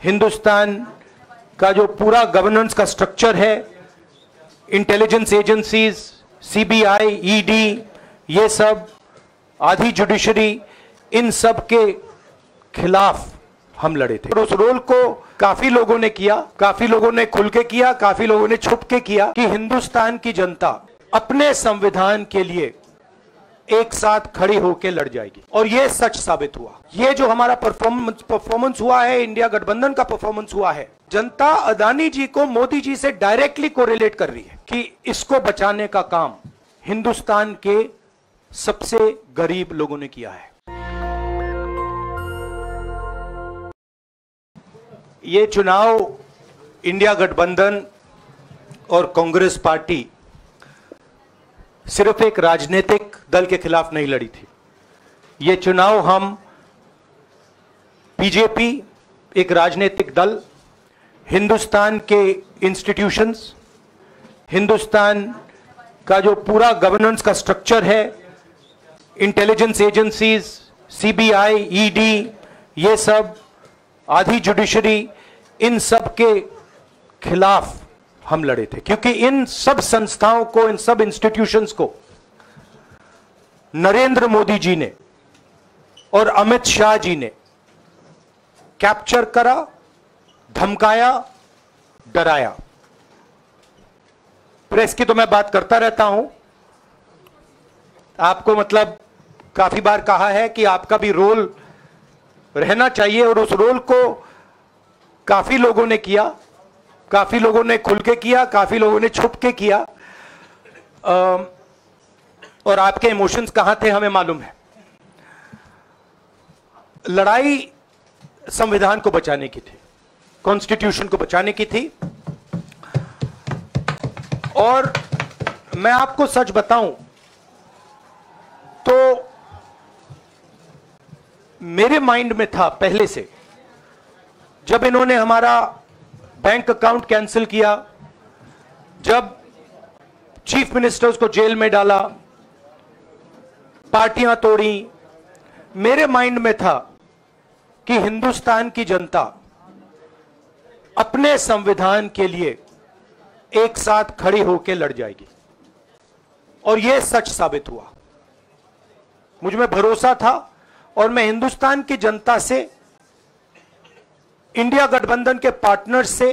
हिंदुस्तान का जो पूरा गवर्नेंस का स्ट्रक्चर है, इंटेलिजेंस एजेंसीज, सीबीआई, ईडी, ये सब आधी जुडिशरी, इन सब के खिलाफ हम लड़े थे। और उस रोल को काफी लोगों ने किया, काफी लोगों ने खुल के किया, काफी लोगों ने छुप के किया कि हिंदुस्तान की जनता अपने संविधान के लिए एक साथ खड़ी होकर लड़ जाएगी। और यह सच साबित हुआ। यह जो हमारा परफॉर्मेंस हुआ है, इंडिया गठबंधन का परफॉर्मेंस हुआ है, जनता अदानी जी को मोदी जी से डायरेक्टली कोरिलेट कर रही है कि इसको बचाने का काम हिंदुस्तान के सबसे गरीब लोगों ने किया है। ये चुनाव इंडिया गठबंधन और कांग्रेस पार्टी सिर्फ एक राजनीतिक दल के खिलाफ नहीं लड़ी थी। ये चुनाव हम बीजेपी, एक राजनीतिक दल, हिंदुस्तान के इंस्टीट्यूशंस, हिंदुस्तान का जो पूरा गवर्नेंस का स्ट्रक्चर है, इंटेलिजेंस एजेंसीज, सीबीआई, ईडी, ये सब आधी जुडिशरी, इन सब के खिलाफ हम लड़े थे। क्योंकि इन सब संस्थाओं को, इन सब इंस्टीट्यूशंस को नरेंद्र मोदी जी ने और अमित शाह जी ने कैप्चर करा, धमकाया, डराया। प्रेस की तो मैं बात करता रहता हूं, आपको मतलब काफी बार कहा है कि आपका भी रोल रहना चाहिए, और उस रोल को काफी लोगों ने किया, काफी लोगों ने खुल के किया, काफी लोगों ने छुप के किया। और आपके इमोशंस कहां थे हमें मालूम है। लड़ाई संविधान को बचाने की थी, कॉन्स्टिट्यूशन को बचाने की थी। और मैं आपको सच बताऊं तो मेरे माइंड में था पहले से, जब इन्होंने हमारा बैंक अकाउंट कैंसिल किया, जब चीफ मिनिस्टर्स को जेल में डाला, पार्टियां तोड़ी, मेरे माइंड में था कि हिंदुस्तान की जनता अपने संविधान के लिए एक साथ खड़ी होकर लड़ जाएगी। और यह सच साबित हुआ। मुझ में भरोसा था और मैं हिंदुस्तान की जनता से, इंडिया गठबंधन के पार्टनर्स से,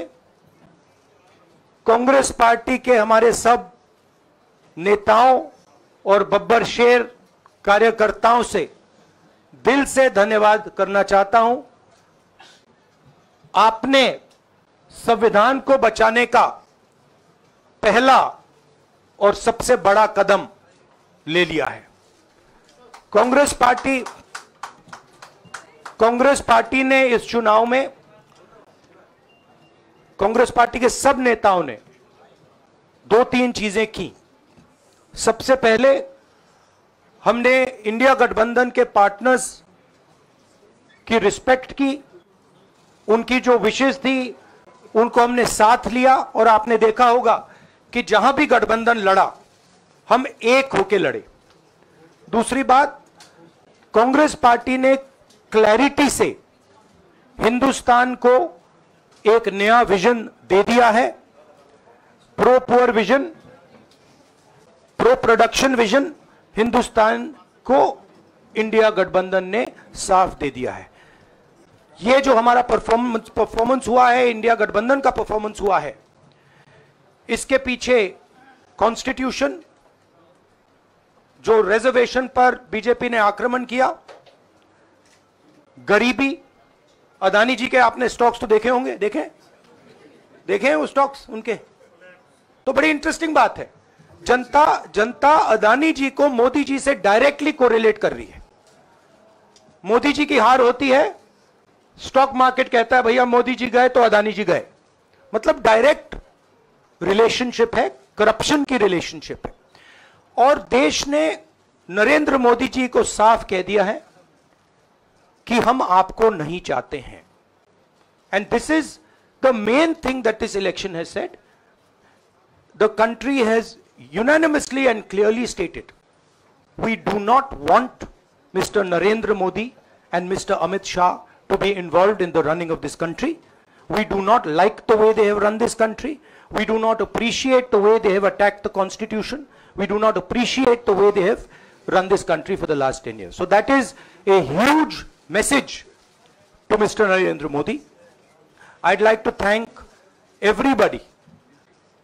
कांग्रेस पार्टी के हमारे सब नेताओं और बब्बर शेर कार्यकर्ताओं से दिल से धन्यवाद करना चाहता हूं। आपने संविधान को बचाने का पहला और सबसे बड़ा कदम ले लिया है। कांग्रेस पार्टी ने इस चुनाव में, कांग्रेस पार्टी के सब नेताओं ने 2-3 चीजें की। सबसे पहले हमने इंडिया गठबंधन के पार्टनर्स की रिस्पेक्ट की, उनकी जो विशेष थी उनको हमने साथ लिया। और आपने देखा होगा कि जहां भी गठबंधन लड़ा, हम एक होकर लड़े। दूसरी बात, कांग्रेस पार्टी ने क्लैरिटी से हिंदुस्तान को एक नया विजन दे दिया है। Pro poor vision, pro production vision Hindustan को इंडिया गठबंधन ने साफ दे दिया है। यह जो हमारा परफॉर्मेंस हुआ है, इंडिया गठबंधन का परफॉर्मेंस हुआ है, इसके पीछे कॉन्स्टिट्यूशन, जो रिजर्वेशन पर बीजेपी ने आक्रमण किया, गरीबी, अदानी जी के आपने स्टॉक्स तो देखे होंगे, देखे हैं वो स्टॉक्स उनके, तो बड़ी इंटरेस्टिंग बात है। जनता अदानी जी को मोदी जी से डायरेक्टली कोरिलेट कर रही है। मोदी जी की हार होती है, स्टॉक मार्केट कहता है भैया मोदी जी गए तो अदानी जी गए। मतलब डायरेक्ट रिलेशनशिप है, करप्शन की रिलेशनशिप है। और देश ने नरेंद्र मोदी जी को साफ कह दिया है कि हम आपको नहीं चाहते हैं। And this is the main thing that this election has said. The country has unanimously and clearly stated, we do not want Mr. Narendra Modi and Mr. Amit Shah to be involved in the running of this country. We do not like the way they have run this country. We do not appreciate the way they have attacked the constitution. We do not appreciate the way they have run this country for the last 10 years. So that is a huge message to Mr. Narendra Modi. I'd like to thank everybody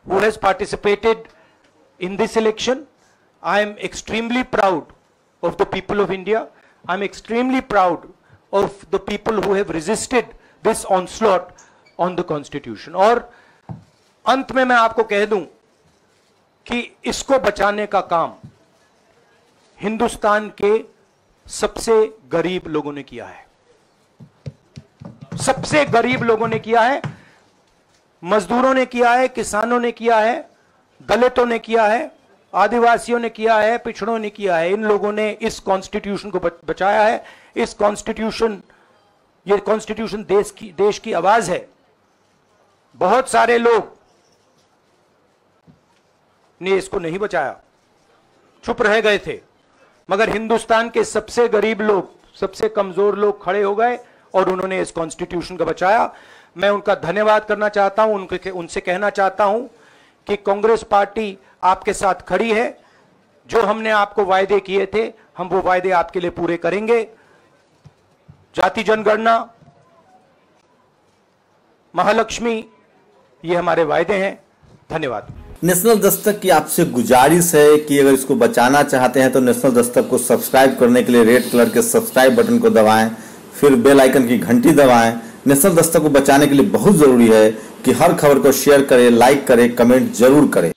who has participated in this election. I am extremely proud of the people of India. I'm extremely proud of the people who have resisted this onslaught on the constitution. और अंत में मैं आपको कह दूं कि इसको बचाने का काम हिंदुस्तान के सबसे गरीब लोगों ने किया है। सबसे गरीब लोगों ने किया है, मजदूरों ने किया है, किसानों ने किया है, दलितों ने किया है, आदिवासियों ने किया है, पिछड़ों ने किया है। इन लोगों ने इस कॉन्स्टिट्यूशन को बचाया है। इस कॉन्स्टिट्यूशन, ये कॉन्स्टिट्यूशन देश की आवाज है। बहुत सारे लोग ने इसको नहीं बचाया, चुप रह गए थे, मगर हिंदुस्तान के सबसे गरीब लोग, सबसे कमजोर लोग खड़े हो गए और उन्होंने इस कॉन्स्टिट्यूशन को बचाया। मैं उनका धन्यवाद करना चाहता हूं, उनसे कहना चाहता हूं कि कांग्रेस पार्टी आपके साथ खड़ी है। जो हमने आपको वायदे किए थे, हम वो वायदे आपके लिए पूरे करेंगे। जाति जनगणना, महालक्ष्मी, ये हमारे वायदे हैं। धन्यवाद। नेशनल दस्तक की आपसे गुजारिश है कि अगर इसको बचाना चाहते हैं तो नेशनल दस्तक को सब्सक्राइब करने के लिए रेड कलर के सब्सक्राइब बटन को दबाएं, फिर बेल आइकन की घंटी दबाएं। नेशनल दस्तक को बचाने के लिए बहुत जरूरी है कि हर खबर को शेयर करें, लाइक करें, कमेंट जरूर करें।